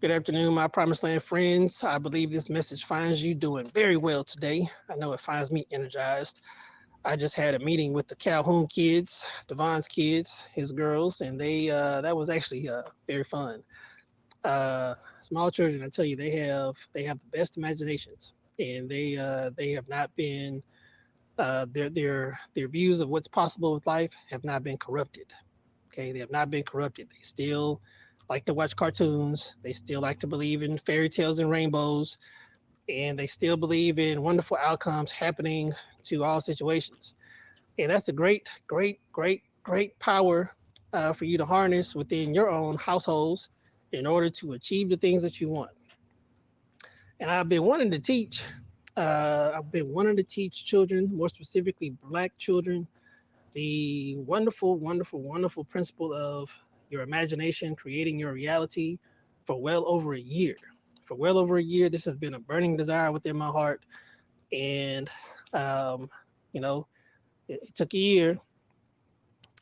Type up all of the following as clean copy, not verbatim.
Good afternoon, my Promised Land friends. I believe this message finds you doing very well today. I know it finds me energized. I just had a meeting with the Calhoun kids, Devon's kids, his girls, and they that was actually very fun. Small children, I tell you, they have the best imaginations, and they have not been their views of what's possible with life have not been corrupted. Okay, they have not been corrupted. They still like to watch cartoons. They still like to believe in fairy tales and rainbows, and they still believe in wonderful outcomes happening to all situations. And that's a great power for you to harness within your own households in order to achieve the things that you want. And I've been wanting to teach. I've been wanting to teach children, more specifically Black children, the wonderful principle of your imagination creating your reality for well over a year. For well over a year, this has been a burning desire within my heart. And, um, you know, it took a year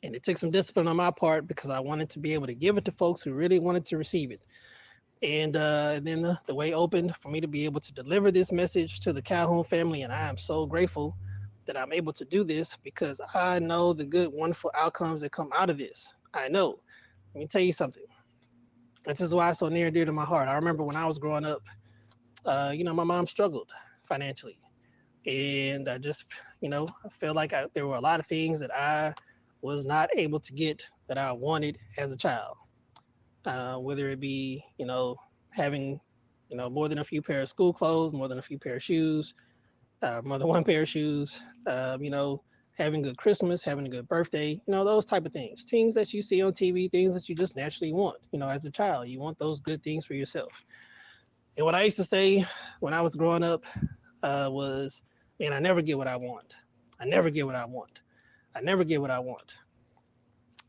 and it took some discipline on my part because I wanted to be able to give it to folks who really wanted to receive it. And then the way opened for me to be able to deliver this message to the Calhoun family. And I am so grateful that I'm able to do this because I know the good, wonderful outcomes that come out of this. I know. Let me tell you something. This is why it's so near and dear to my heart. I remember when I was growing up, my mom struggled financially. And I just, I felt like there were a lot of things that I was not able to get that I wanted as a child. Whether it be, having, more than a few pair of school clothes, more than a few pair of shoes, more than one pair of shoes, having a good Christmas, having a good birthday, those type of things. Things that you see on TV, things that you just naturally want, as a child. You want those good things for yourself. And what I used to say when I was growing up was, man, I never get what I want. I never get what I want. I never get what I want.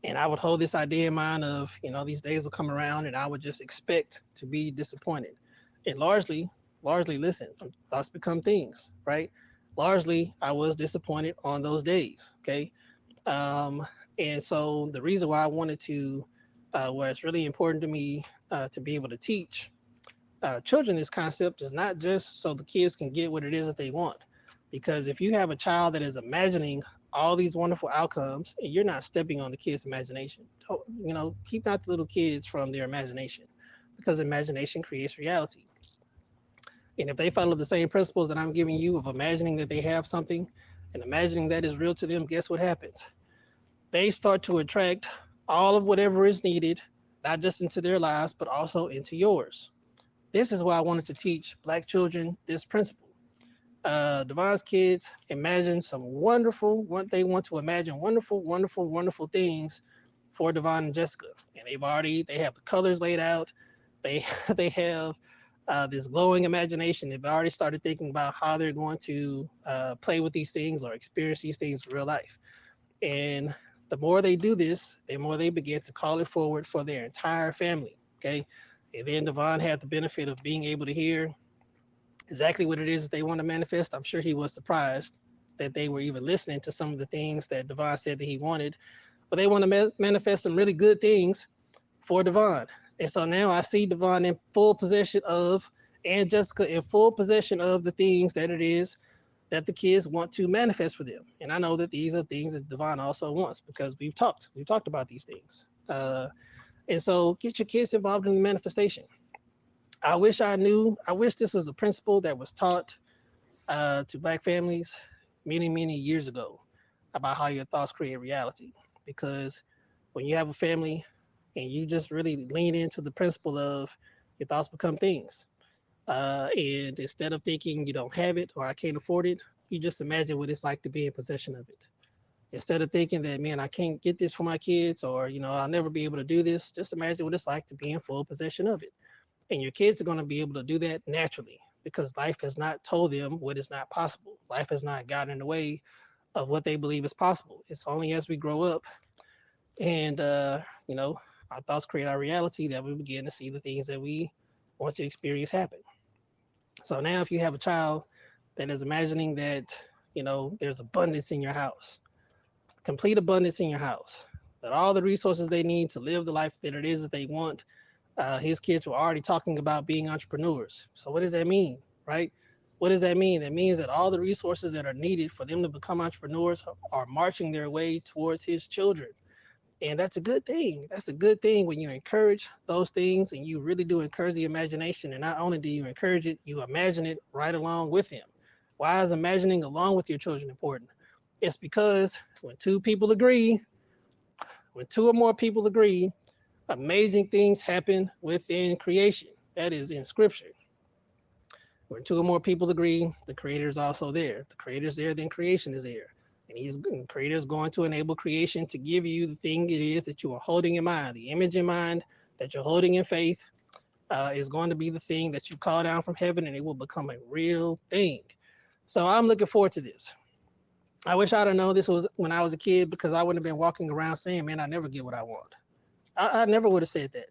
And I would hold this idea in mind of, these days will come around and I would just expect to be disappointed. And largely, listen, thoughts become things, right? Largely, I was disappointed on those days, okay? And so the reason why I wanted to, where it's really important to me to be able to teach children this concept is not just so the kids can get what it is that they want. Because if you have a child that is imagining all these wonderful outcomes and you're not stepping on the kids' imagination, keep out the little kids from their imagination because imagination creates reality. And if they follow the same principles that I'm giving you of imagining that they have something and imagining that is real to them, guess what happens? They start to attract all of whatever is needed, not just into their lives, but also into yours. This is why I wanted to teach Black children this principle. Devon's kids imagine some wonderful, what they want to imagine wonderful things for Devon and Jessica. And they have the colors laid out. They, they have this glowing imagination. They've already started thinking about how they're going to play with these things or experience these things in real life. And the more they do this, the more they begin to call it forward for their entire family. Okay. And then Devon had the benefit of being able to hear exactly what it is that they want to manifest. I'm sure he was surprised that they were even listening to some of the things that Devon said that he wanted. But they want to manifest some really good things for Devon. And so now I see Devon in full possession of, and Jessica in full possession of the things that it is that the kids want to manifest for them. And I know that these are things that Devon also wants because we've talked about these things. And so get your kids involved in the manifestation. I wish this was a principle that was taught to Black families many years ago about how your thoughts create reality. Because when you have a family and you just really lean into the principle of your thoughts become things, and instead of thinking you don't have it or I can't afford it, you just imagine what it's like to be in possession of it. Instead of thinking that, man, I can't get this for my kids or, I'll never be able to do this, just imagine what it's like to be in full possession of it. And your kids are going to be able to do that naturally because life has not told them what is not possible. Life has not gotten in the way of what they believe is possible. It's only as we grow up and, our thoughts create our reality that we begin to see the things that we want to experience happen. So now if you have a child that is imagining that, there's abundance in your house, complete abundance in your house, that all the resources they need to live the life that it is that they want His kids were already talking about being entrepreneurs. So what does that mean, right? What does that mean? That means that all the resources that are needed for them to become entrepreneurs are marching their way towards his children. And that's a good thing. That's a good thing when you encourage those things and you really do encourage the imagination. And not only do you encourage it, you imagine it right along with them. Why is imagining along with your children important? It's because when two or more people agree, amazing things happen within creation. That is in scripture. When two or more people agree, the creator is also there. If the creator is there, then creation is there. And the creator is going to enable creation to give you the thing it is that you are holding in mind. The image in mind that you're holding in faith is going to be the thing that you call down from heaven, and it will become a real thing. So I'm looking forward to this. I wish I'd have known this was when I was a kid, because I wouldn't have been walking around saying, man, I never get what I want. I never would have said that.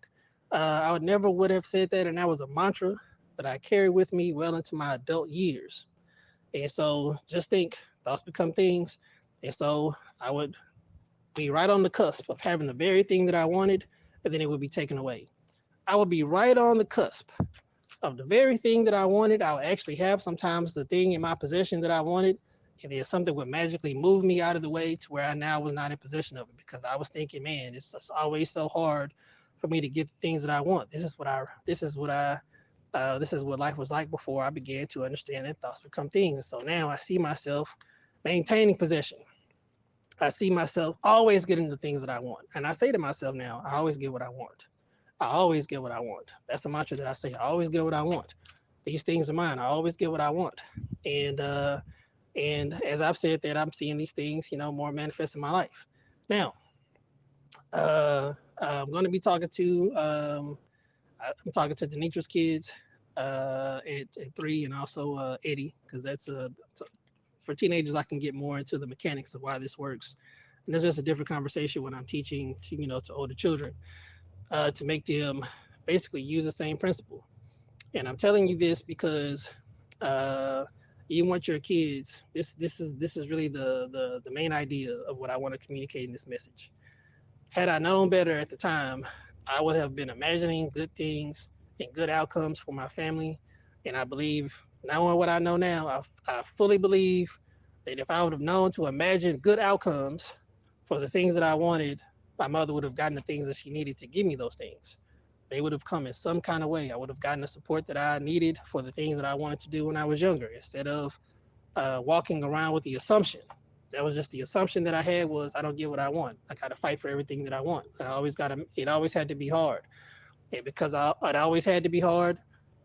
I would never would have said that, and that was a mantra that I carried with me well into my adult years. And so just think, thoughts become things. And so I would be right on the cusp of having the very thing that I wanted, and then it would be taken away. I would be right on the cusp of the very thing that I wanted. I would actually have sometimes the thing in my possession that I wanted, and then something would magically move me out of the way to where I now was not in possession of it, because I was thinking, man, it's just always so hard for me to get the things that I want. This is what life was like before I began to understand that thoughts become things. And so now I see myself maintaining possession. I see myself always getting the things that I want. And I say to myself now, I always get what I want. I always get what I want. That's a mantra that I say. I always get what I want. These things are mine. I always get what I want. And and as I've said that, I'm seeing these things, more manifest in my life. Now, I'm going to be talking to I'm talking to Denitra's kids at 3, and also Eddie, because that's for teenagers. I can get more into the mechanics of why this works. And there's just a different conversation when I'm teaching to older children to make them basically use the same principle. And I'm telling you this because uh, you want your kids. This is really the main idea of what I want to communicate in this message. Had I known better at the time, I would have been imagining good things and good outcomes for my family. And I believe, knowing what I know now, I fully believe that if I would have known to imagine good outcomes for the things that I wanted, my mother would have gotten the things that she needed to give me those things. They would have come in some kind of way. I would have gotten the support that I needed for the things that I wanted to do when I was younger, instead of walking around with the assumption. That was just the assumption that I had, was I don't get what I want. I got to fight for everything that I want. It always had to be hard. And because it always had to be hard,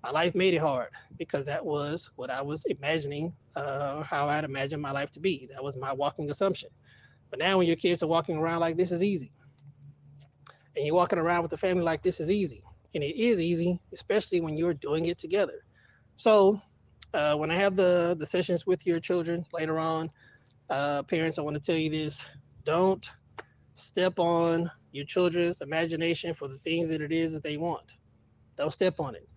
my life made it hard, because that was what I was imagining, how I'd imagined my life to be. That was my walking assumption. But now when your kids are walking around like this is easy, and you're walking around with the family like this is easy, and it is easy, especially when you're doing it together. So when I have the sessions with your children later on, parents, I want to tell you this: don't step on your children's imagination for the things that it is that they want. Don't step on it.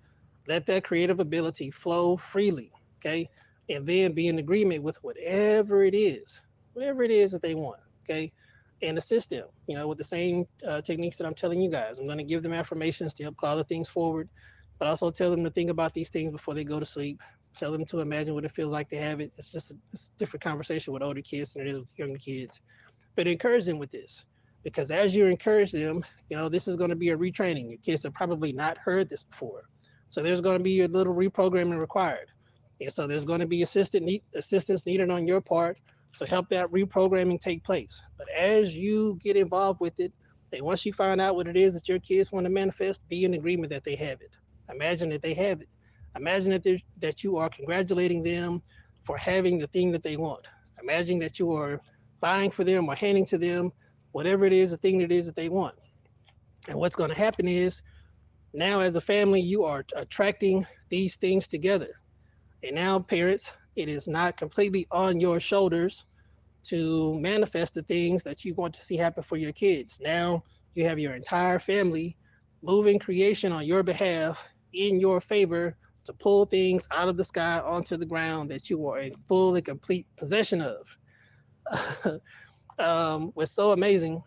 Let that creative ability flow freely, okay? And then be in agreement with whatever it is that they want, okay? And assist them, with the same techniques that I'm telling you guys. I'm going to give them affirmations to help call the things forward, but also tell them to think about these things before they go to sleep. Tell them to imagine what it feels like to have it. It's a different conversation with older kids than it is with younger kids. But encourage them with this, because as you encourage them, this is going to be a retraining. Your kids have probably not heard this before. So there's going to be a little reprogramming required. And so there's going to be assistance needed on your part to help that reprogramming take place. But as you get involved with it, and once you find out what it is that your kids want to manifest, be in agreement that they have it. Imagine that they have it. Imagine that you are congratulating them for having the thing that they want. Imagine that you are buying for them or handing to them whatever it is, the thing that it is that they want. And what's going to happen is, now as a family, you are attracting these things together. And now, parents, it is not completely on your shoulders to manifest the things that you want to see happen for your kids. Now you have your entire family moving creation on your behalf, in your favor, to pull things out of the sky onto the ground that you are in full and complete possession of. What's so amazing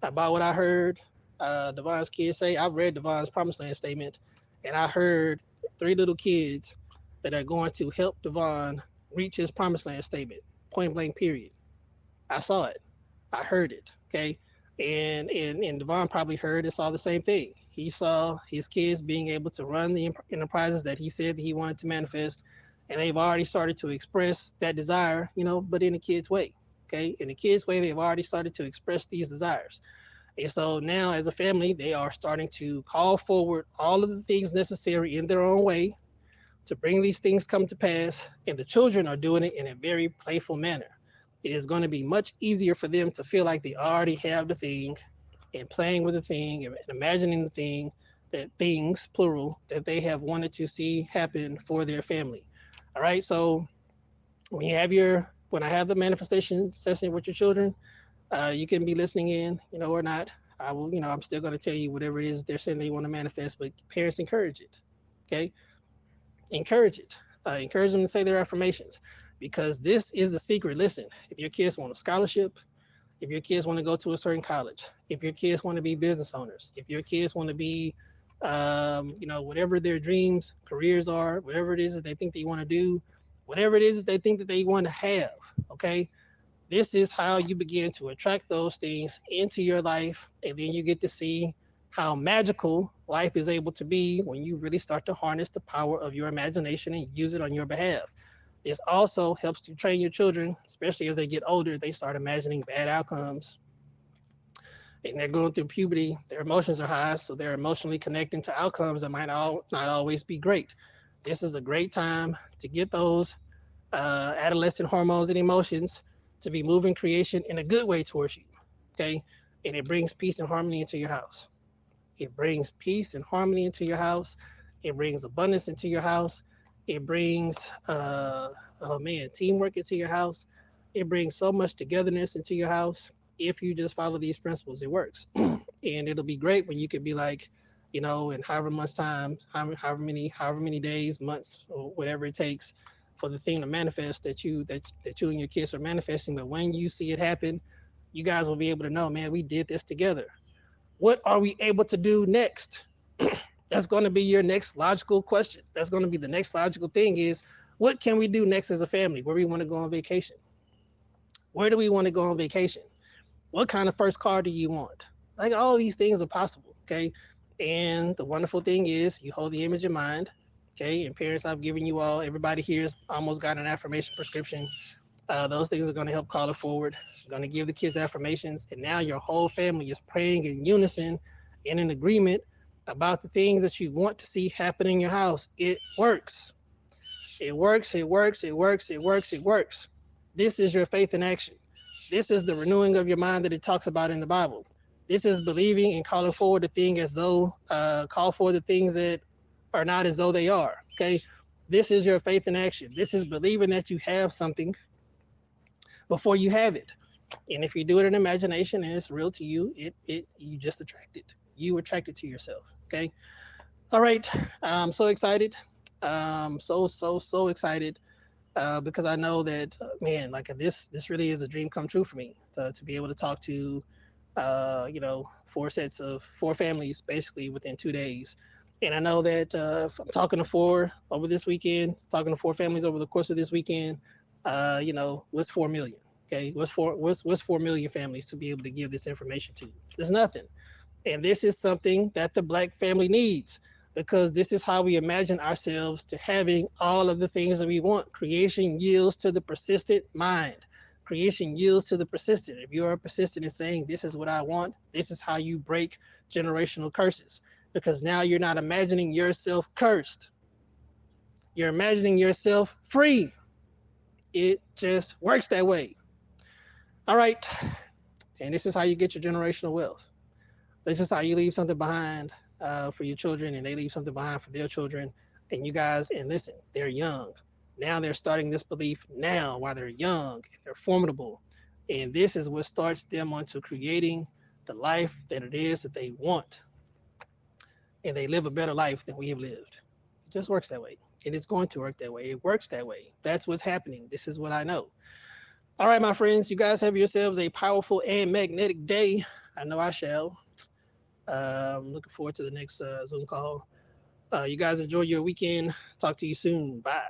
about what I heard Devon's kids say. I've read Devon's Promised Land statement, and I heard three little kids that are going to help Devon reach his Promised Land statement. Point blank, period. I saw it. I heard it. Okay. And Devon probably heard and saw the same thing. He saw his kids being able to run the enterprises that he said that he wanted to manifest, and they've already started to express that desire, but in a kid's way. Okay. In a kid's way, they've already started to express these desires. And so now, as a family, they are starting to call forward all of the things necessary in their own way to bring these things come to pass, and the children are doing it in a very playful manner. It is going to be much easier for them to feel like they already have the thing and playing with the thing and imagining the thing, that things, plural, that they have wanted to see happen for their family. All right. So when I have the manifestation session with your children, you can be listening in, or not. I will, I'm still going to tell you whatever it is they're saying they want to manifest, but parents encourage it. Okay. Encourage it. Encourage them to say their affirmations, because this is the secret. Listen, if your kids want a scholarship, if your kids want to go to a certain college, if your kids want to be business owners, if your kids want to be, whatever their dreams, careers are, whatever it is that they think they want to do, whatever it is that they think that they want to have, okay? This is how you begin to attract those things into your life, and then you get to see how magical life is able to be when you really start to harness the power of your imagination and use it on your behalf. This also helps to train your children, especially as they get older. They start imagining bad outcomes, and they're going through puberty. Their emotions are high, so they're emotionally connecting to outcomes that might not always be great. This is a great time to get those adolescent hormones and emotions to be moving creation in a good way towards you. Okay. And it brings peace and harmony into your house. It brings peace and harmony into your house. It brings abundance into your house. It brings, teamwork into your house. It brings so much togetherness into your house. If you just follow these principles, it works. And it'll be great when you could be like, in however much time, however many days, months, or whatever it takes for the thing to manifest that you and your kids are manifesting. But when you see it happen, you guys will be able to know, man, we did this together. What are we able to do next? That's going to be your next logical question. That's going to be the next logical thing is, what can we do next as a family? Where we want to go on vacation? Where do we want to go on vacation? What kind of first car do you want? Like, all these things are possible. Okay. And the wonderful thing is you hold the image in mind. Okay. And parents, I've given you all, everybody here has almost got an affirmation prescription. Those things are going to help call it forward. You're going to give the kids affirmations, and now your whole family is praying in unison and in agreement about the things that you want to see happen in your house. It works. It works. It works. It works. It works. It works. This is your faith in action. This is the renewing of your mind that it talks about in the Bible. This is believing and calling forward the thing as though, call for the things that are not as though they are. Okay. This is your faith in action. This is believing that you have something before you have it. And if you do it in imagination and it's real to you, you just attract it. You attract it to yourself. Okay. All right. I'm so excited. So excited, because I know that, man, like this really is a dream come true for me to be able to talk to, four families basically within 2 days. And I know that if I'm talking to four over this weekend, talking to four families over the course of this weekend, what's 4 million? Okay, what's 4 million families to be able to give this information to? There's nothing. And this is something that the Black family needs, because this is how we imagine ourselves to having all of the things that we want. Creation yields to the persistent mind. Creation yields to the persistent. If you are persistent in saying, this is what I want, this is how you break generational curses. Because now you're not imagining yourself cursed. You're imagining yourself free. It just works that way. All right. And this is how you get your generational wealth. This is how you leave something behind for your children, and they leave something behind for their children. And you guys, and listen, they're young. Now they're starting this belief now while they're young and they're formidable. And this is what starts them onto creating the life that it is that they want. And they live a better life than we have lived. It just works that way. And it's going to work that way. It works that way. That's what's happening. This is what I know. All right, my friends, you guys have yourselves a powerful and magnetic day. I know I shall. Looking forward to the next Zoom call. You guys enjoy your weekend. Talk to you soon. Bye.